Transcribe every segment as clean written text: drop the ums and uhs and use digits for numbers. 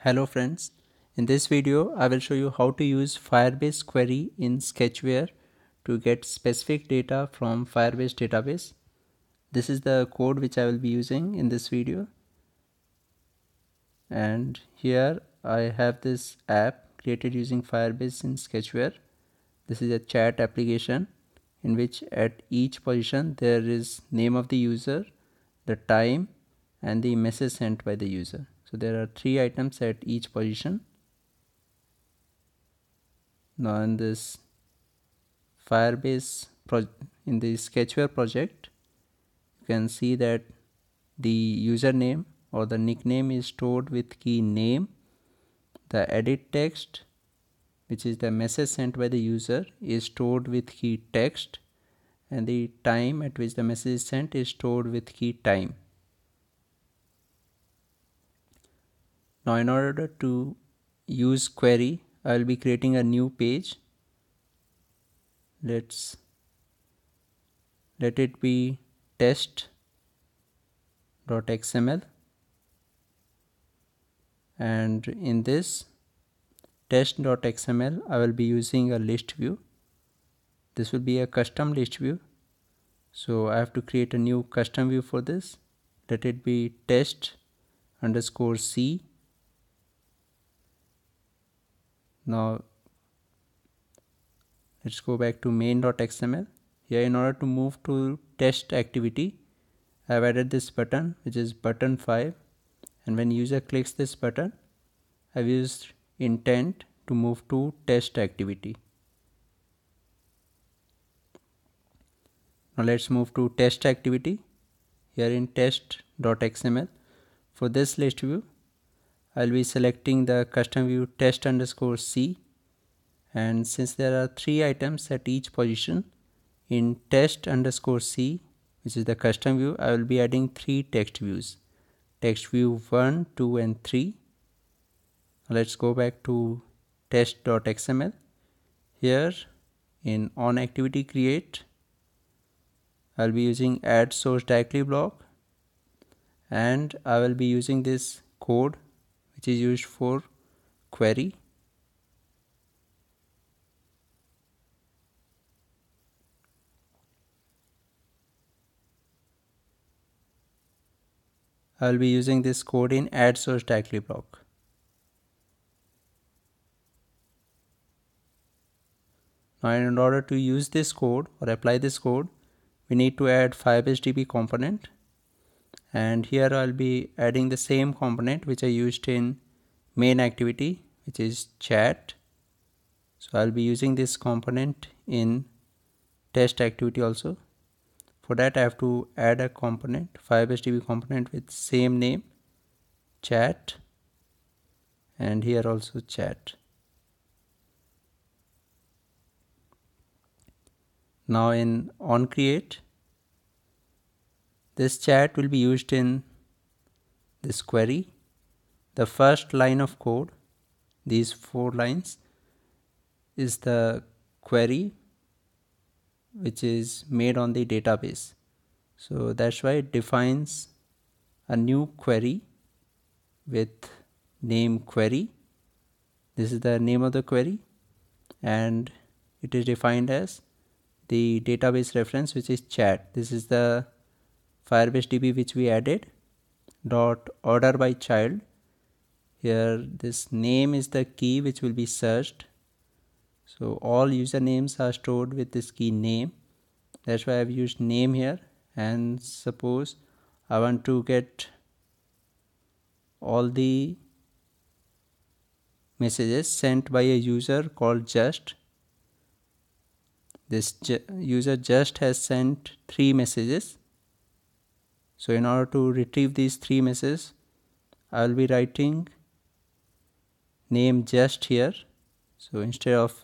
Hello friends, in this video I will show you how to use Firebase query in Sketchware to get specific data from Firebase database. This is the code which I will be using in this video, and here I have this app created using Firebase in Sketchware. This is a chat application in which at each position there is name of the user, the time and the message sent by the user. So there are 3 items at each position. Now in this Firebase in the Sketchware project, you can see that the username or the nickname is stored with key name. The edit text, which is the message sent by the user, is stored with key text, and the time at which the message is sent is stored with key time. Now in order to use query, I will be creating a new page. Let it be test.xml, and in this test.xml I will be using a list view. This will be a custom list view, so I have to create a new custom view for this. Let it be test_c. Now let's go back to main.xml. Here, in order to move to test activity, I have added this button, which is button 5, and when user clicks this button, I have used intent to move to test activity. Now let's move to test activity. Here in test.xml, for this list view, I will be selecting the custom view test_c, and since there are 3 items at each position, in test_c, which is the custom view, I will be adding 3 text views: text view 1, 2 and 3. Now let's go back to test.xml. Here in on activity create, I will be using add source directly block, and I will be using this code which is used for query. I will be using this code in add source directly block. Now in order to use this code or apply this code, we need to add Firebase DB component, and here I'll be adding the same component which I used in main activity, which is chat. So I'll be using this component in test activity also. For that I have to add a component, Firebase DB component with same name, chat, and here also chat. Now in on create, this chat will be used in this query. The first line of code, these 4 lines, is the query which is made on the database. So that's why it defines a new query with name query. This is the name of the query, and it is defined as the database reference, which is chat. This is the Firebase DB which we added, dot order by child. Here this name is the key which will be searched. So all usernames are stored with this key name. That's why I've used name here. And suppose I want to get all the messages sent by a user called just. This user just has sent 3 messages. So in order to retrieve these 3 messages, I will be writing name just here. So instead of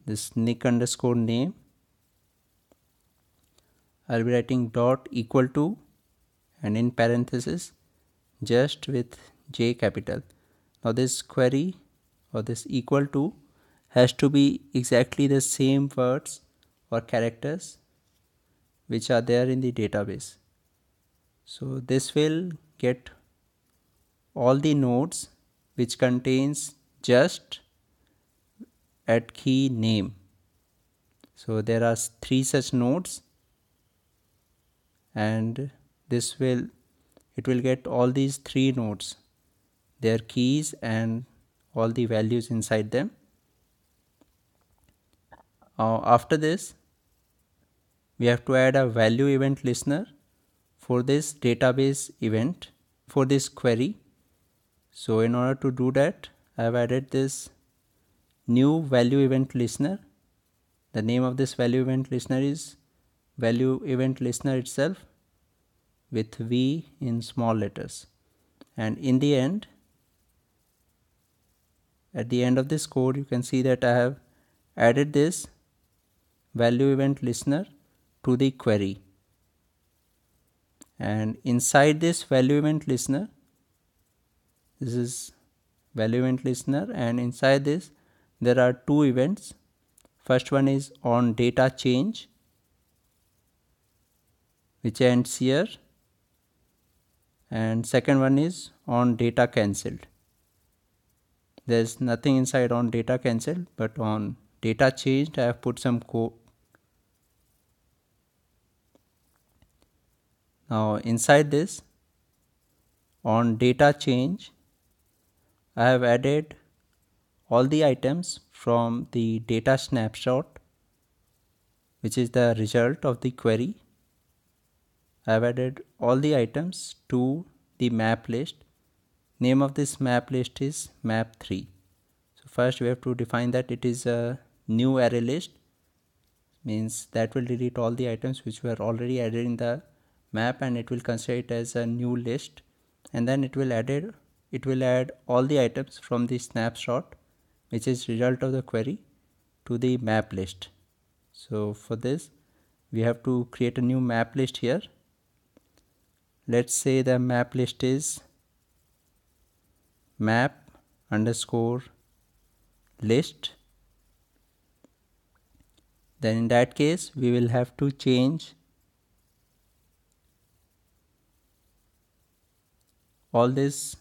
this nick_name, I will be writing dot equal to, and in parenthesis just with J capital. Now this query or this equal to has to be exactly the same words or characters which are there in the database. So this will get all the nodes which contains just at key name. So there are 3 such nodes, and it will get all these 3 nodes, their keys and all the values inside them. After this, we have to add a value event listener for this database event, for this query. So in order to do that, I have added this new value event listener. The name of this value event listener is value event listener itself with V in small letters. And in the end, at the end of this code, you can see that I have added this value event listener to the query. And inside this value event listener, this is value event listener, and inside this there are 2 events. First one is on data change, which ends here, and second one is on data cancelled. There's nothing inside on data cancelled, but on data changed I have put some code. Now inside this on data change, I have added all the items from the data snapshot, which is the result of the query. I have added all the items to the map list. Name of this map list is map3. So first we have to define that it is a new array list, means that will delete all the items which were already added in the map, and it will consider it as a new list, and then it will add all the items from the snapshot, which is result of the query, to the map list. So for this we have to create a new map list here. Let's say the map list is map underscore list. Then in that case we will have to change all this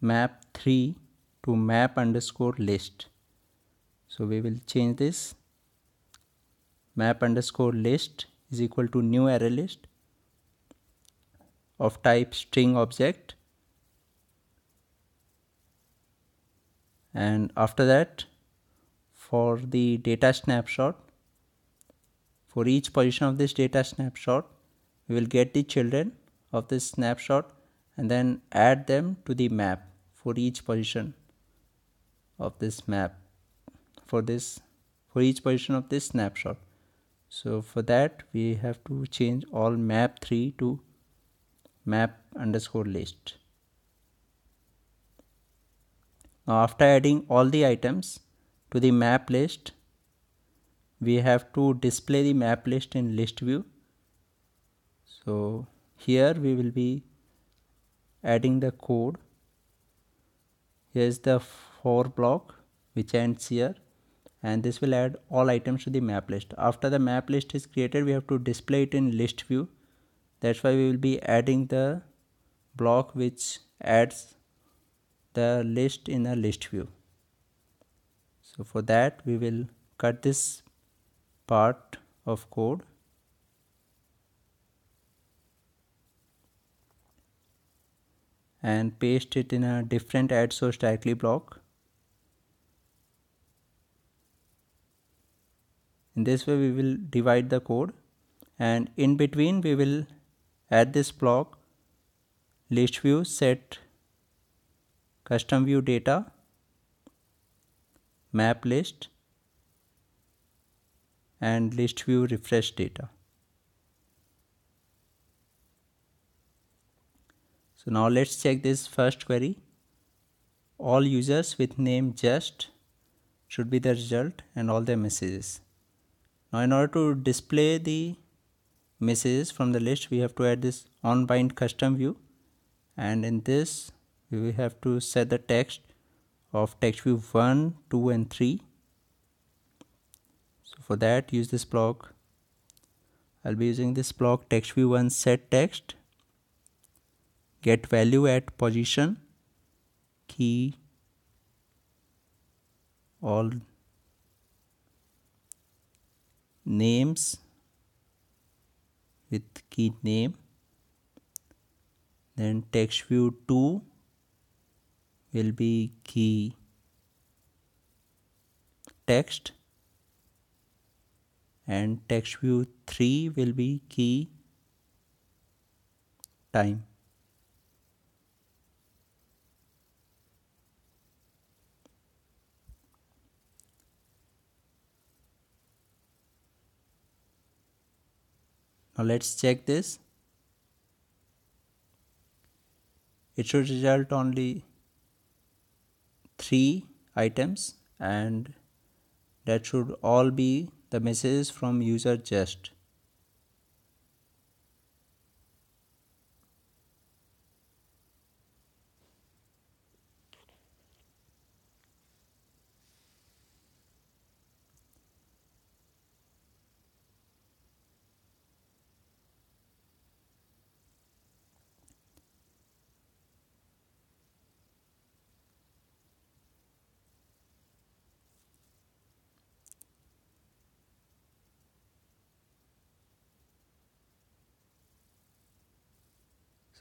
map3 to map underscore list. So we will change this map underscore list is equal to new array list of type string object, and after that, for the data snapshot, for each position of this data snapshot, we will get the children of this snapshot and then add them to the map for each position of this map, for each position of this snapshot. So for that we have to change all map3 to map underscore list. Now after adding all the items to the map list, we have to display the map list in list view. So here we will be adding the code. Here is the for block which ends here, and this will add all items to the map list. After the map list is created, we have to display it in list view. That's why we will be adding the block which adds the list in a list view. So for that we will cut this part of code and paste it in a different add source directly block. In this way we will divide the code, and in between we will add this block list view set custom view data map list and list view refresh data. So now let's check this first query. All users with name just should be the result and all their messages. Now in order to display the messages from the list, we have to add this onBind custom view, and in this we will have to set the text of text view 1, 2 and 3. So for that use this block. I'll be using this block text view 1 set text get value at position key all names with key name. Then text view 2 will be key text, and text view 3 will be key time. Now let's check this. It should result only 3 items, and that should all be the messages from user just.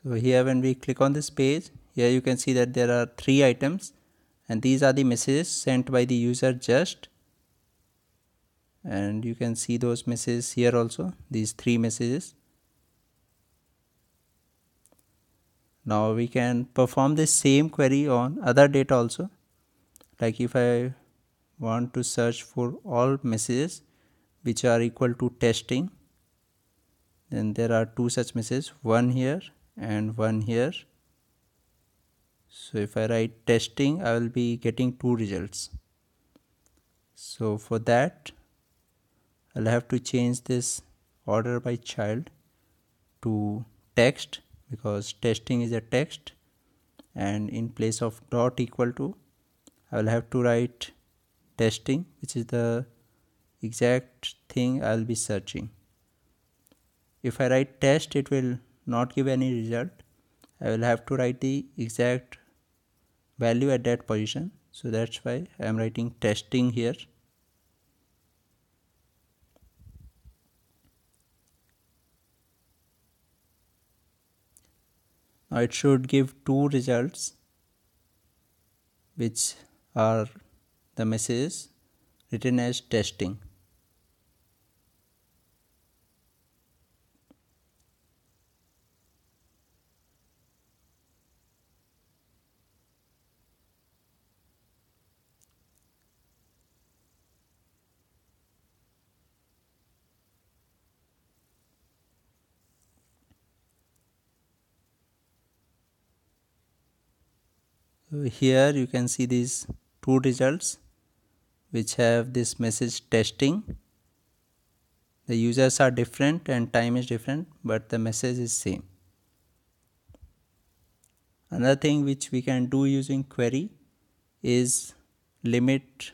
So here when we click on this page, here you can see that there are 3 items, and these are the messages sent by the user just, and you can see those messages here also, these 3 messages. Now we can perform the same query on other data also. Like if I want to search for all messages which are equal to testing, then there are 2 such messages, one here and one here. So if I write testing, I will be getting 2 results. So for that, I'll have to change this order by child to text, because testing is a text, and in place of dot equal to, I will have to write testing, which is the exact thing I'll be searching. If I write test, it will not give any result. I will have to write the exact value at that position. So that's why I am writing testing here. Now it should give 2 results, which are the messages written as testing. So here you can see these 2 results which have this message testing. The users are different and time is different, but the message is same. Another thing which we can do using query is limit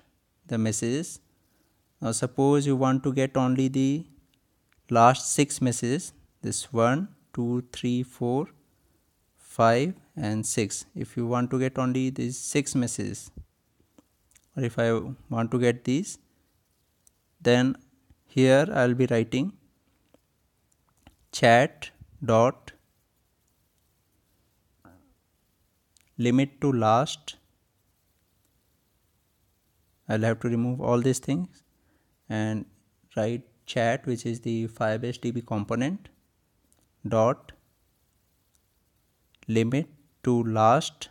the messages. Now suppose you want to get only the last 6 messages, this 1, 2, 3, 4, 5 and 6. If you want to get only these 6 messages, or if I want to get these, then here I will be writing chat dot limit to last. I'll have to remove all these things and write chat, which is the Firebase DB component, dot limit to last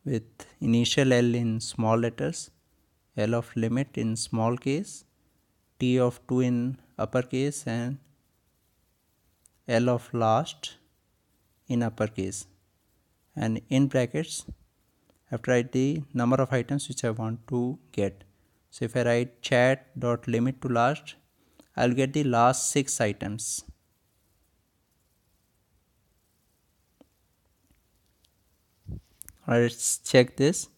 with initial L in small letters, L of limit in small case, T of 2 in uppercase, and L of last in uppercase, and in brackets I have to write the number of items which I want to get. So if I write chat dot limit to last, I'll get the last 6 items. Let's check this.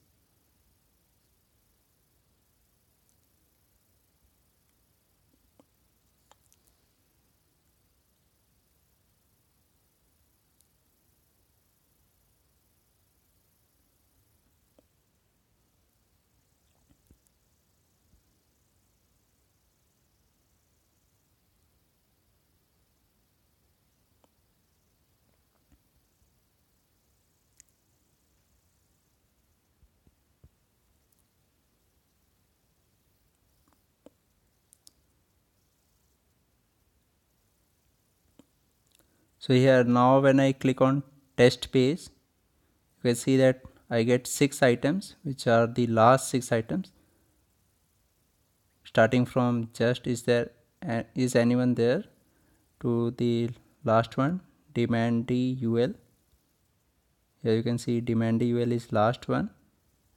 So here now when I click on test page, you can see that I get 6 items, which are the last 6 items, starting from just is anyone there to the last one, Demandy UL. Here you can see Demandy UL is last one,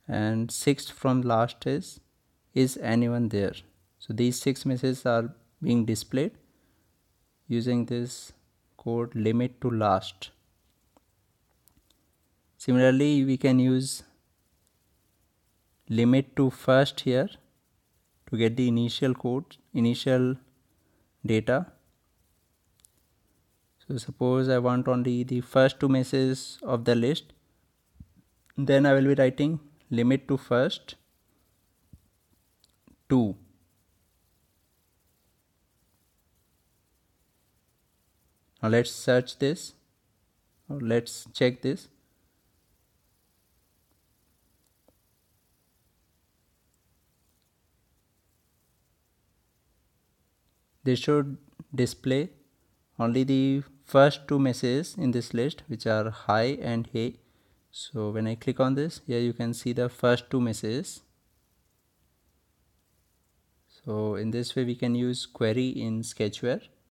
and sixth from last is anyone there. So these 6 messages are being displayed using this code limit to last. Similarly, we can use limit to first here to get the initial data. So suppose I want only the first 2 messages of the list, then I will be writing limit to first 2. Now let's search this, or let's check this. This should display only the first 2 messages in this list, which are hi and hey. So when I click on this, here you can see the first 2 messages. So in this way we can use query in Sketchware.